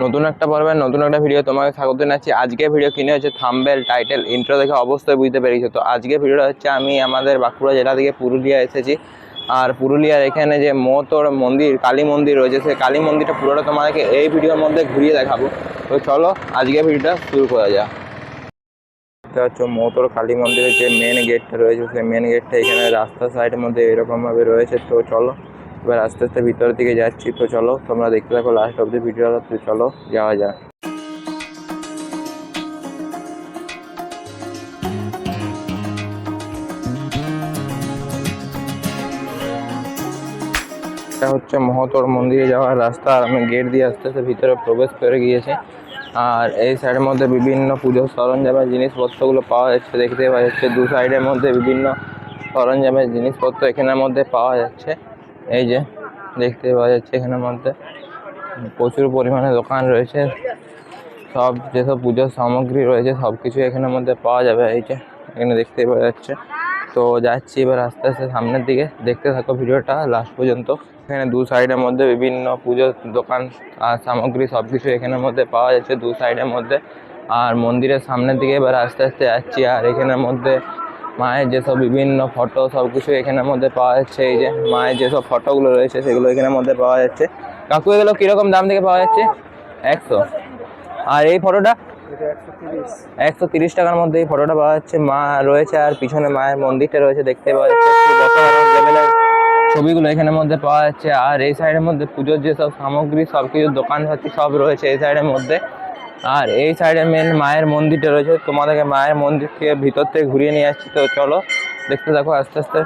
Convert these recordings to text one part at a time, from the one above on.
নতুন একটা পর্বের নতুন একটা ভিডিও তোমাকে স্বাগত জানাচ্ছি। আজকে ভিডিও কিনে হচ্ছে থাম্বনেল, টাইটেল, ইন্ট্রো দেখে অবশ্যই বুঝতে পেরেছো। তো আজকে ভিডিওটা হচ্ছে আমি আমাদের বাঁকুড়া জেলা থেকে পুরুলিয়া এসেছি। আর পুরুলিয়ার এখানে যে মহতোর মন্দির, কালী মন্দির রয়েছে, সেই কালী মন্দিরটা পুরোটা তোমাদেরকে এই ভিডিওর মধ্যে ঘুরিয়ে দেখাবো। তো চলো আজকে ভিডিওটা শুরু করা যাক। এটা হচ্ছে মহতোর কালী মন্দিরের যে মেন গেটটা রয়েছে, সেই মেন গেটটা এখানে রাস্তার সাইডের মধ্যে এরকমভাবে রয়েছে। তো চলো এবার আস্তে আস্তে ভিতরের দিকে যাচ্ছি। তো চলো তোমরা দেখতে থাকো লাস্ট অব্দি ভিডিওটা। তো চলো যাওয়া যাক। এটা হচ্ছে মহতোর মন্দিরে যাওয়ার রাস্তা। আর আমি গেট দিয়ে আস্তে আস্তে ভিতরে প্রবেশ করে গিয়েছি। আর এই সাইডের মধ্যে বিভিন্ন পুজোর সরঞ্জামের জিনিসপত্রগুলো পাওয়া যাচ্ছে, দেখতে পাওয়া যাচ্ছে। দু সাইডের মধ্যে বিভিন্ন সরঞ্জামের জিনিসপত্র এখানের মধ্যে পাওয়া যাচ্ছে। এই যে দেখতে পাওয়া যাচ্ছে এখানের মধ্যে প্রচুর পরিমাণে দোকান রয়েছে। সব যেসব পুজোর সামগ্রী রয়েছে সব কিছু এখানের মধ্যে পাওয়া যাবে। এই যে এখানে দেখতে পাওয়া যাচ্ছে। তো যাচ্ছি এবার আস্তে আস্তে সামনের দিকে, দেখতে থাকো ভিডিওটা লাস্ট পর্যন্ত। এখানে দু সাইডের মধ্যে বিভিন্ন পুজোর দোকান আর সামগ্রী সব কিছু এখানের মধ্যে পাওয়া যাচ্ছে দু সাইডের মধ্যে। আর মন্দিরের সামনের দিকে এবার আস্তে আস্তে যাচ্ছি। আর এখানের মধ্যে মায়ের যেসব বিভিন্ন ফটো সব কিছু এখানের মধ্যে পাওয়া যাচ্ছে। এই যে মায়ের যেসব ফটোগুলো রয়েছে সেগুলো এখানের মধ্যে পাওয়া যাচ্ছে। কাকু এগুলো কীরকম দাম থেকে পাওয়া যাচ্ছে? 100। আর এই ফটোটা 130 টাকার মধ্যে এই ফটোটা পাওয়া যাচ্ছে। মা রয়েছে আর পিছনে মায়ের মন্দিরটা রয়েছে, দেখতে পাওয়া যাচ্ছে। খুব অসাধারণ লেভেলের ছবিগুলো এখানের মধ্যে পাওয়া যাচ্ছে। আর এই সাইডের মধ্যে পুজোর যেসব সামগ্রী সব কিছু দোকানপাতি সব রয়েছে এই সাইডের মধ্যে। আর এই সাইডে মেন মায়ের মন্দিরটা রয়েছে। তোমাদেরকে মায়ের মন্দির থেকে ভিতর থেকে ঘুরিয়ে নিয়ে আসছি। তো চলো দেখতে থাকো আস্তে আস্তে।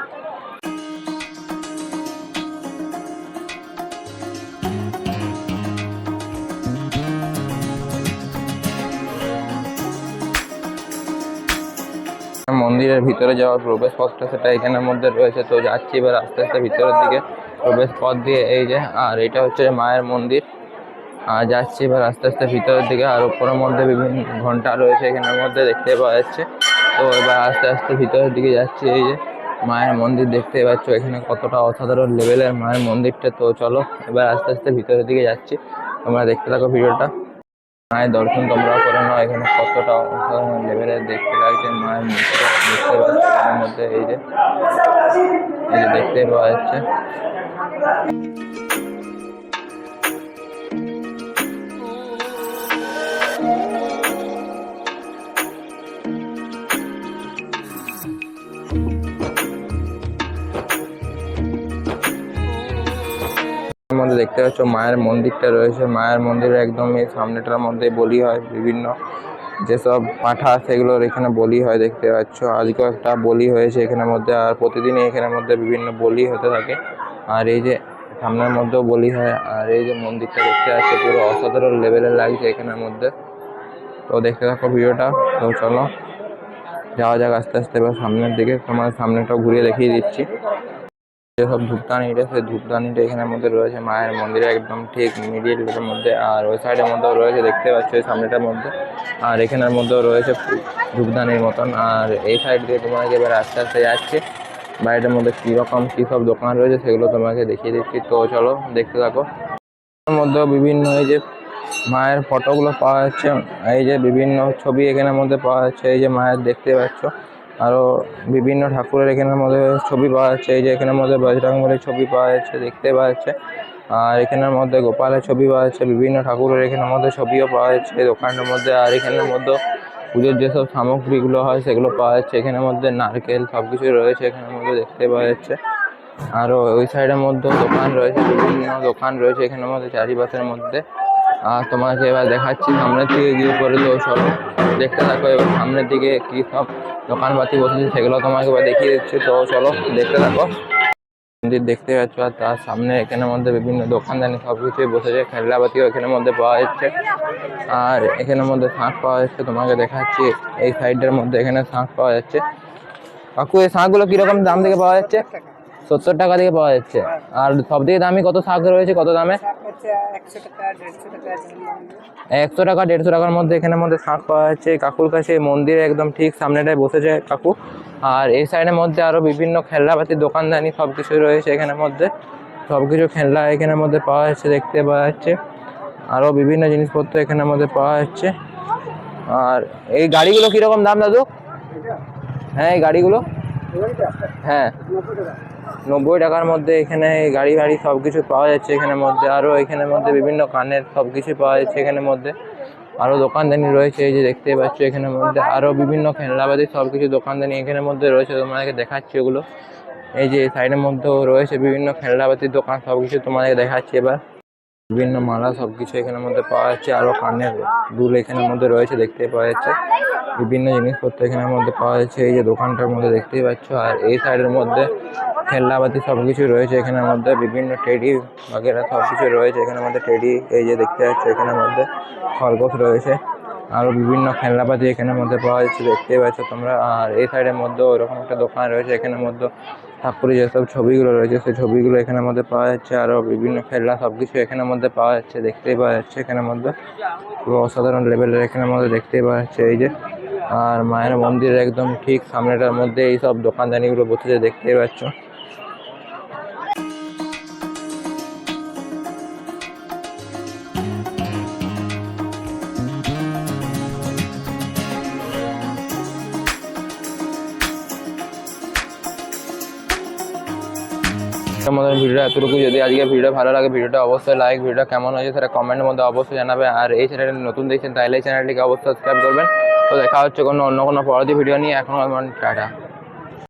মন্দিরের ভিতরে যাওয়ার প্রবেশ পথটা সেটা এখানের মধ্যে রয়েছে। তো যাচ্ছি এবার আস্তে আস্তে ভিতরের দিকে প্রবেশ পথ দিয়ে। এই যে আর এটা হচ্ছে মায়ের মন্দির। আর যাচ্ছি এবার আস্তে আস্তে ভিতরের দিকে। আর উপরের মধ্যে বিভিন্ন ঘন্টা রয়েছে এখানের মধ্যে দেখতে পাওয়া যাচ্ছে। তো এবার আস্তে আস্তে ভিতরের দিকে যাচ্ছি। এই যে মায়ের মন্দির দেখতে পাচ্ছ এখানে কতটা অসাধারণ লেভেলের মায়ের মন্দিরটা। তো চলো এবার আস্তে আস্তে ভিতরের দিকে যাচ্ছি, তোমরা দেখতে থাকো ভিডিওটা। মায়ের দর্শন তোমরা করে নাও। এখানে কতটা অসাধারণ লেভেলের দেখতে লাগছে মায়ের মূর্তিটা, দেখতে পাচ্ছ এর মধ্যে। এই যে দেখতে পাওয়া যাচ্ছে। মধ্যে দেখতে পাচ্ছ মায়ের মন্দিরটা রয়েছে। মায়ের মন্দিরের একদম এই সামনেটার মধ্যে বলি হয়, বিভিন্ন যেসব পাঠা সেগুলোর এখানে বলি হয়, দেখতে পাচ্ছ। আজকেও একটা বলি হয়েছে এখানের মধ্যে। আর প্রতিদিনই এখানের মধ্যে বিভিন্ন বলি হতে থাকে। আর এই যে সামনের মধ্যেও বলি হয়। আর এই যে মন্দিরটা দেখতে পাচ্ছ পুরো অসাধারণ লেভেলের লাগছে এখানের মধ্যে। তো দেখতে থাকো ভিডিওটা। তো চলো যাওয়া যাক আস্তে আস্তে এবার সামনের দিকে। তোমার সামনেটাও ঘুরিয়ে দেখিয়ে দিচ্ছি। যেসব ধূপদানিটা, সেই ধূপদানিটা এখানের মধ্যে রয়েছে মায়ের মন্দিরে একদম ঠিক মিডিলের মধ্যে। আর ওই সাইডের মধ্যেও রয়েছে, দেখতে পাচ্ছ এই সামনেটার মধ্যে। আর এখানের মধ্যেও রয়েছে ধূপদানির মতন। আর এই সাইড দিয়ে তোমাকে এবার আস্তে আস্তে যাচ্ছে। বাড়িটার মধ্যে কীরকম কী সব দোকান রয়েছে সেগুলো তোমাকে দেখিয়ে দিচ্ছি। তো চলো দেখতে থাকো। এর মধ্যেও বিভিন্ন এই যে মায়ের ফটোগুলো পাওয়া যাচ্ছে। এই যে বিভিন্ন ছবি এখানের মধ্যে পাওয়া যাচ্ছে। এই যে মায়ের দেখতে পাচ্ছ আরও বিভিন্ন ঠাকুরের এখানের মধ্যে ছবি পাওয়া যাচ্ছে। এই যে এখানের মধ্যে বজরংবলীর ছবি পাওয়া যাচ্ছে, দেখতে পাওয়া যাচ্ছে। আর এখানের মধ্যে গোপালের ছবি পাওয়া যাচ্ছে, বিভিন্ন ঠাকুরের এখানের মধ্যে ছবিও পাওয়া যাচ্ছে এই দোকানটার মধ্যে। আর এখানের মধ্যে পুজোর যেসব সামগ্রীগুলো হয় সেগুলো পাওয়া যাচ্ছে এখানের মধ্যে। নারকেল সব কিছুই রয়েছে এখানের মধ্যে, দেখতে পাওয়া যাচ্ছে। আরও ওই সাইডের মধ্যেও দোকান রয়েছে, বিভিন্ন দোকান রয়েছে এখানের মধ্যে চারিপাশের মধ্যে। আর তোমাকে এবার দেখাচ্ছি সামনের দিকে গিয়ে পরে। তো চলো দেখতে থাকো এবার সামনের দিকে কী সব দোকানপাতি বসেছে সেগুলো তোমাকে এবার দেখিয়ে দিচ্ছি। তো চলো দেখতে থাকো। মন্দির দেখতে পাচ্ছ আর তার সামনে এখানের মধ্যে বিভিন্ন দোকানদানি সব কিছুই বসেছে। খেলনাপাতিও এখানের মধ্যে পাওয়া যাচ্ছে। আর এখানের মধ্যে শাঁখ পাওয়া যাচ্ছে, তোমাকে দেখাচ্ছি এই সাইডের মধ্যে এখানে শাঁখ পাওয়া যাচ্ছে। কাকু এই শাঁখগুলো কীরকম দাম থেকে পাওয়া যাচ্ছে? 70 টাকা থেকে পাওয়া যাচ্ছে। আর সব থেকে দামি কত শাঁখ রয়েছে, কত দামে? 100 টাকা 150 টাকার মধ্যে এখানের মধ্যে শাঁখ পাওয়া যাচ্ছে। কাকুর কাছে মন্দিরে একদম ঠিক সামনেটায় বসেছে কাকু। আর এই সাইডের মধ্যে আরও বিভিন্ন খেলনাপাতির দোকানদানি সব কিছুই রয়েছে এখানের মধ্যে। সব কিছু খেলনা এখানের মধ্যে পাওয়া যাচ্ছে, দেখতে পাওয়া যাচ্ছে। আরো বিভিন্ন জিনিসপত্র এখানের মধ্যে পাওয়া যাচ্ছে। আর এই গাড়িগুলো কিরকম দাম দাদু? হ্যাঁ এই গাড়িগুলো, হ্যাঁ 90 টাকার মধ্যে এখানে গাড়ি বাড়ি সব কিছু পাওয়া যাচ্ছে এখানের মধ্যে। আরও এখানের মধ্যে বিভিন্ন কানের সব কিছু পাওয়া যাচ্ছে এখানের মধ্যে। আরও দোকানদানি রয়েছে, এই যে দেখতে পাচ্ছ এখানের মধ্যে আরও বিভিন্ন খেলনাবাদী সব কিছু দোকানদানি এখানের মধ্যে রয়েছে, তোমাদেরকে দেখাচ্ছি ওগুলো। এই যে সাইডের মধ্যেও রয়েছে বিভিন্ন খেলনাবাতির দোকান, সব কিছু তোমাদেরকে দেখাচ্ছি এবার। বিভিন্ন মালা সব কিছু এখানের মধ্যে পাওয়া যাচ্ছে, আরও কানের দুল এখানের মধ্যে রয়েছে দেখতে পাওয়া যাচ্ছে। বিভিন্ন জিনিসপত্র এখানের মধ্যে পাওয়া যাচ্ছে এই যে দোকানটার মধ্যে দেখতেই পাচ্ছ। আর এই সাইডের মধ্যে খেলনাপাতি সব কিছু রয়েছে এখানের মধ্যে, বিভিন্ন টেডি বাগেরা সব কিছু রয়েছে এখানের মধ্যে। টেডি এই যে দেখতে পাচ্ছ এখানের মধ্যে খরগোশ রয়েছে, আরও বিভিন্ন খেলনাপাতি এখানের মধ্যে পাওয়া যাচ্ছে দেখতেই পাচ্ছ তোমরা। আর এই সাইডের মধ্যে ওরকম একটা দোকান রয়েছে এখানের মধ্যে, ঠাকুরের যেসব ছবিগুলো রয়েছে সেই ছবিগুলো এখানের মধ্যে পাওয়া যাচ্ছে। আরও বিভিন্ন খেলনা সব কিছু এখানের মধ্যে পাওয়া যাচ্ছে দেখতেই পাওয়া যাচ্ছে এখানের মধ্যে। পুরো অসাধারণ লেভেলের এখানের মধ্যে দেখতেই পাওয়া যাচ্ছে এই যে। আর মায়ের মন্দিরের একদম ঠিক সামনেটার মধ্যে এই সব দোকানদানিগুলো বসেছে দেখতেই পাচ্ছ। আমাদের ভিডিওটা এতটুকু। যদি আজকে ভিডিও ভালো লাগে ভিডিওটা অবশ্যই লাইক, ভিডিওটা কেমন হয়েছে সেটা কমেন্টের মধ্যে অবশ্যই জানাবে। আর এই চ্যানেলে নতুন দেখছেন তাহলে এই চ্যানেলটিকে অবশ্যই সাবস্ক্রাইব করবেন। তো দেখা হচ্ছে অন্য কোনো পরবর্তী ভিডিও নিয়ে। এখন টাটা।